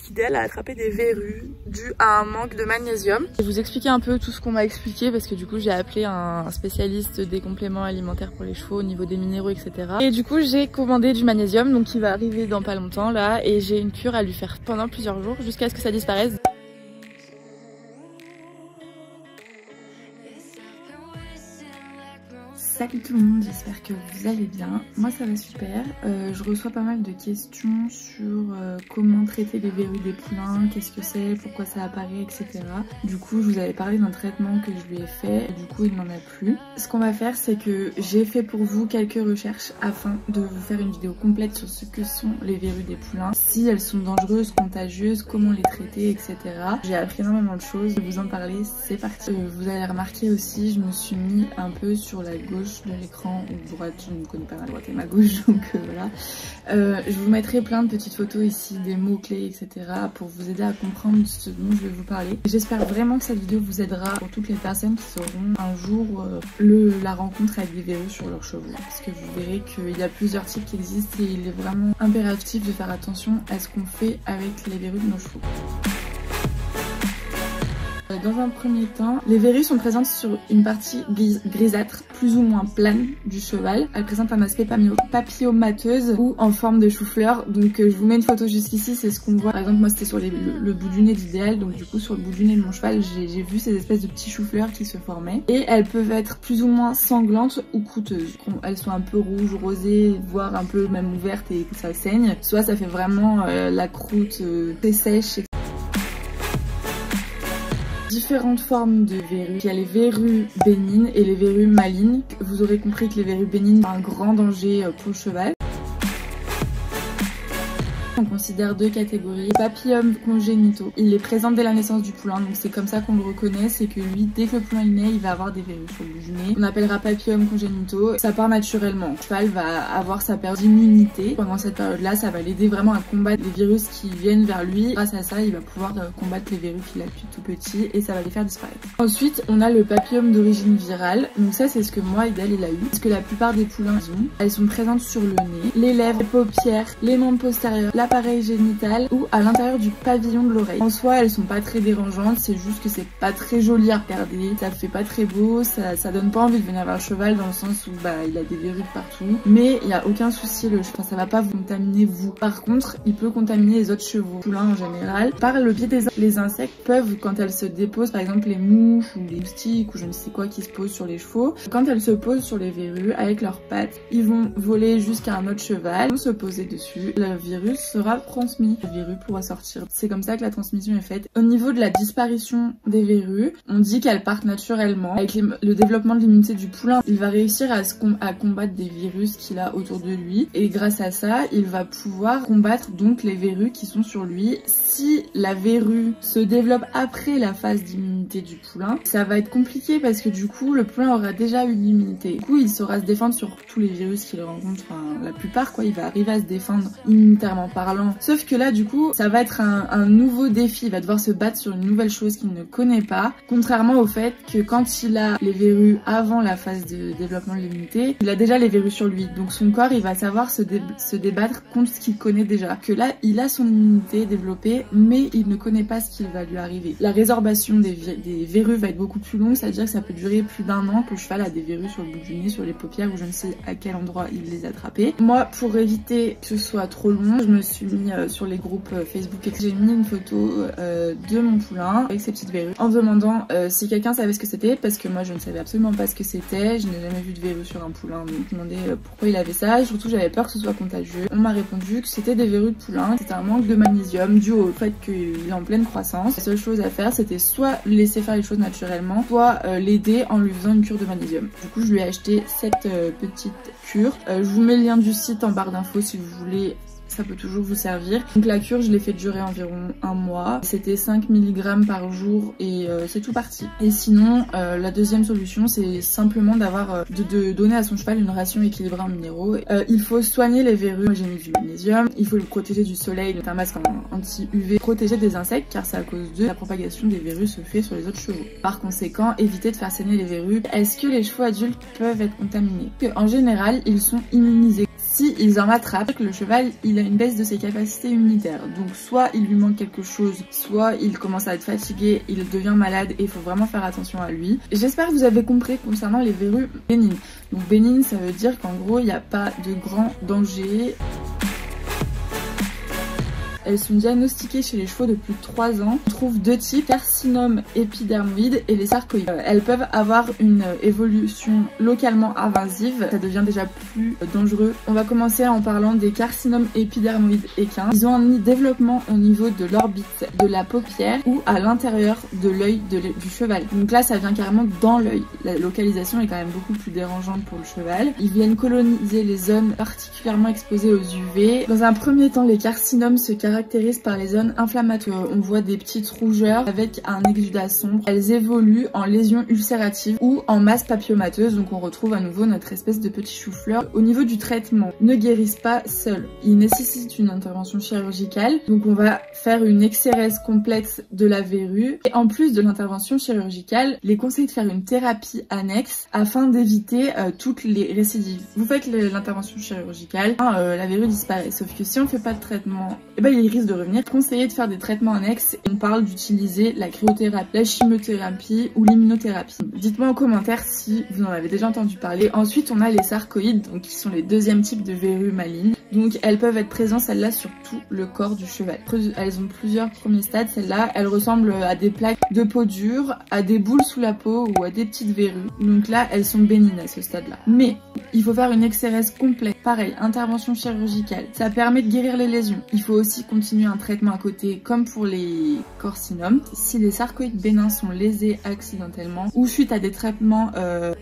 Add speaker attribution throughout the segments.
Speaker 1: qu'Idéal a attrapé des verrues dues à un manque de magnésium. Je vais vous expliquer un peu tout ce qu'on m'a expliqué parce que du coup j'ai appelé un spécialiste des compléments alimentaires pour les chevaux au niveau des minéraux, etc. Et du coup j'ai commandé du magnésium, donc qui va arriver dans pas longtemps là, et j'ai une cure à lui faire pendant plusieurs jours jusqu'à ce que ça disparaisse. Salut tout le monde, j'espère que vous allez bien. Moi ça va super. Je reçois pas mal de questions sur comment traiter les verrues des poulains, qu'est-ce que c'est, pourquoi ça apparaît, etc. Du coup je vous avais parlé d'un traitement que je lui ai fait, et du coup il n'en a plus. Ce qu'on va faire, c'est que j'ai fait pour vous quelques recherches afin de vous faire une vidéo complète sur ce que sont les verrues des poulains, si elles sont dangereuses, contagieuses, comment les traiter, etc. J'ai appris énormément de choses, je vais vous en parler, c'est parti. Vous allez remarquer aussi, je me suis mis un peu sur la gauche de l'écran ou droite, je ne connais pas ma droite et ma gauche, donc voilà. Je vous mettrai plein de petites photos ici, des mots-clés, etc. pour vous aider à comprendre ce dont je vais vous parler. J'espère vraiment que cette vidéo vous aidera pour toutes les personnes qui auront un jour la rencontre avec des verrues sur leurs chevaux. Parce que vous verrez qu'il y a plusieurs types qui existent et il est vraiment impératif de faire attention à ce qu'on fait avec les verrues de nos chevaux. Dans un premier temps, les verrues sont présentes sur une partie grisâtre, plus ou moins plane du cheval. Elles présentent un aspect papillomateuse ou en forme de chou-fleur. Donc je vous mets une photo jusqu'ici, c'est ce qu'on voit. Par exemple, moi c'était sur le bout du nez d'Idéal, donc du coup sur le bout du nez de mon cheval, j'ai vu ces espèces de petits chou-fleurs qui se formaient. Et elles peuvent être plus ou moins sanglantes ou coûteuses. Elles sont un peu rouges, rosées, voire un peu même ouvertes et ça saigne. Soit ça fait vraiment la croûte très sèche. Différentes formes de verrues. Il y a les verrues bénignes et les verrues malignes. Vous aurez compris que les verrues bénignes sont un grand danger pour le cheval. On considère deux catégories. Papillomes congénitaux. Il est présent dès la naissance du poulain, donc c'est comme ça qu'on le reconnaît, c'est que lui, dès que le poulain est né, il va avoir des verrues sur le bout du nez. On appellera papillomes congénitaux. Ça part naturellement. Le cheval va avoir sa perte d'immunité. Pendant cette période-là, ça va l'aider vraiment à combattre les virus qui viennent vers lui. Grâce à ça, il va pouvoir combattre les verrues qu'il a depuis tout petit et ça va les faire disparaître. Ensuite, on a le papillome d'origine virale. Donc ça, c'est ce que moi, Idéal, il a eu. Parce que la plupart des poulains ont. Elles sont présentes sur le nez, les lèvres, les paupières, les membres postérieurs, l'appareil génital ou à l'intérieur du pavillon de l'oreille. En soi, elles sont pas très dérangeantes, c'est juste que c'est pas très joli à regarder, ça fait pas très beau, ça donne pas envie de venir vers le cheval dans le sens où il a des verrues partout, mais il y a aucun souci, ça va pas vous contaminer vous. Par contre, il peut contaminer les autres chevaux, poulains en général, par le biais les insectes peuvent, quand elles se déposent, par exemple les mouches ou les moustiques ou je ne sais quoi qui se posent sur les chevaux, quand elles se posent sur les verrues avec leurs pattes, ils vont voler jusqu'à un autre cheval, vont se poser dessus, le virus sera transmis, le verrue pourra sortir. C'est comme ça que la transmission est faite. Au niveau de la disparition des verrues, on dit qu'elles partent naturellement. Avec le développement de l'immunité du poulain, il va réussir à combattre des virus qu'il a autour de lui et grâce à ça, il va pouvoir combattre donc les verrues qui sont sur lui. Si la verrue se développe après la phase d'immunité du poulain, ça va être compliqué parce que du coup, le poulain aura déjà eu l'immunité. Du coup, il saura se défendre sur tous les virus qu'il rencontre, enfin la plupart quoi, il va arriver à se défendre immunitairement parlant. Sauf que là, du coup, ça va être un nouveau défi. Il va devoir se battre sur une nouvelle chose qu'il ne connaît pas. Contrairement au fait que quand il a les verrues avant la phase de développement de l'immunité, il a déjà les verrues sur lui. Donc son corps, il va savoir se débattre contre ce qu'il connaît déjà. Que là, il a son immunité développée, mais il ne connaît pas ce qui va lui arriver. La résorption des verrues va être beaucoup plus longue, c'est-à-dire que ça peut durer plus d'1 an que le cheval a des verrues sur le bout du nez, sur les paupières, ou je ne sais à quel endroit il les a attrapées. Moi, pour éviter que ce soit trop long, je me suis mis sur les groupes Facebook et j'ai mis une photo de mon poulain avec ses petites verrues en demandant si quelqu'un savait ce que c'était parce que moi je ne savais absolument pas ce que c'était, je n'ai jamais vu de verrues sur un poulain, donc je me demandais pourquoi il avait ça et surtout j'avais peur que ce soit contagieux. On m'a répondu que c'était des verrues de poulain, c'était un manque de magnésium dû au fait qu'il est en pleine croissance. La seule chose à faire c'était soit laisser faire les choses naturellement, soit l'aider en lui faisant une cure de magnésium. Du coup je lui ai acheté cette petite cure. Je vous mets le lien du site en barre d'infos si vous voulez. Ça peut toujours vous servir. Donc la cure, je l'ai fait durer environ 1 mois. C'était 5 mg par jour et c'est tout parti. Et sinon, la deuxième solution, c'est simplement d'avoir de donner à son cheval une ration équilibrée en minéraux. Il faut soigner les verrues. Moi, j'ai mis du magnésium. Il faut le protéger du soleil, mettre un masque anti-UV, protéger des insectes car c'est à cause de la propagation des verrues se fait sur les autres chevaux. Par conséquent, éviter de faire saigner les verrues. Est-ce que les chevaux adultes peuvent être contaminés? En général, ils sont immunisés. Si ils en attrapent, le cheval il a une baisse de ses capacités immunitaires. Donc soit il lui manque quelque chose, soit il commence à être fatigué, il devient malade et il faut vraiment faire attention à lui. J'espère que vous avez compris concernant les verrues bénignes. Donc bénigne, ça veut dire qu'en gros il n'y a pas de grand danger. Elles sont diagnostiquées chez les chevaux depuis 3 ans. On trouve 2 types, carcinome épidermoïde et les sarcoïdes. Elles peuvent avoir une évolution localement invasive, ça devient déjà plus dangereux. On va commencer en parlant des carcinomes épidermoïdes équins. Ils ont un développement au niveau de l'orbite, de la paupière ou à l'intérieur de l'œil du cheval. Donc là, ça vient carrément dans l'œil. La localisation est quand même beaucoup plus dérangeante pour le cheval. Ils viennent coloniser les zones particulièrement exposées aux UV. Dans un premier temps, les carcinomes se caractérisent par les zones inflammatoires. On voit des petites rougeurs avec un exudat sombre. Elles évoluent en lésions ulcératives ou en masse papillomateuse, donc on retrouve à nouveau notre espèce de petit chou-fleur. Au niveau du traitement, ne guérissent pas seuls. Ils nécessitent une intervention chirurgicale, donc on va faire une exérèse complète de la verrue. Et en plus de l'intervention chirurgicale, les conseille de faire une thérapie annexe afin d'éviter toutes les récidives. Vous faites l'intervention chirurgicale, la verrue disparaît. Sauf que si on fait pas de traitement, il risque de revenir. Conseillez de faire des traitements annexes. On parle d'utiliser la cryothérapie, la chimiothérapie ou l'immunothérapie. Dites-moi en commentaire si vous en avez déjà entendu parler. Ensuite, on a les sarcoïdes, donc qui sont les deuxièmes types de verrues malignes. Donc elles peuvent être présentes, celles-là, sur tout le corps du cheval. Elles ont plusieurs premiers stades, celles-là. Elles ressemblent à des plaques de peau dure, à des boules sous la peau ou à des petites verrues. Donc là, elles sont bénignes à ce stade-là. Mais il faut faire une exérèse complète. Pareil, intervention chirurgicale. Ça permet de guérir les lésions. Il faut aussi continuer un traitement à côté, comme pour les carcinomes. Si les sarcoïdes bénins sont lésés accidentellement ou suite à des traitements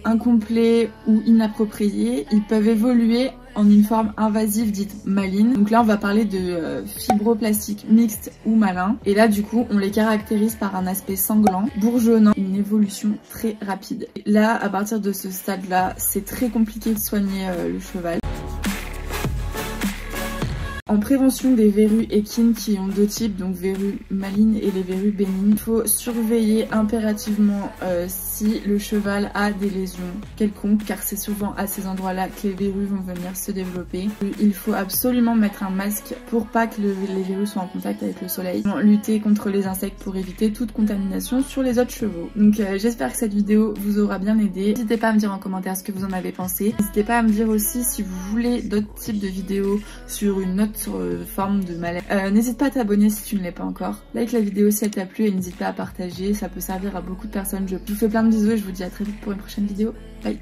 Speaker 1: incomplets ou inappropriés, ils peuvent évoluer en une forme invasive dite maligne. Donc là on va parler de fibroblastique mixte ou malin. Et là du coup on les caractérise par un aspect sanglant, bourgeonnant, une évolution très rapide. Et là à partir de ce stade là c'est très compliqué de soigner le cheval. En prévention des verrues équines qui ont 2 types, donc verrues malignes et les verrues bénignes, il faut surveiller impérativement si le cheval a des lésions quelconques, car c'est souvent à ces endroits-là que les verrues vont venir se développer. Il faut absolument mettre un masque pour pas que les verrues soient en contact avec le soleil. Lutter contre les insectes pour éviter toute contamination sur les autres chevaux. Donc j'espère que cette vidéo vous aura bien aidé. N'hésitez pas à me dire en commentaire ce que vous en avez pensé. N'hésitez pas à me dire aussi si vous voulez d'autres types de vidéos sur une autre forme de maladie. N'hésite pas à t'abonner si tu ne l'es pas encore. Like la vidéo si elle t'a plu et n'hésite pas à partager, ça peut servir à beaucoup de personnes. Je vous fais plein de bisous et je vous dis à très vite pour une prochaine vidéo. Bye.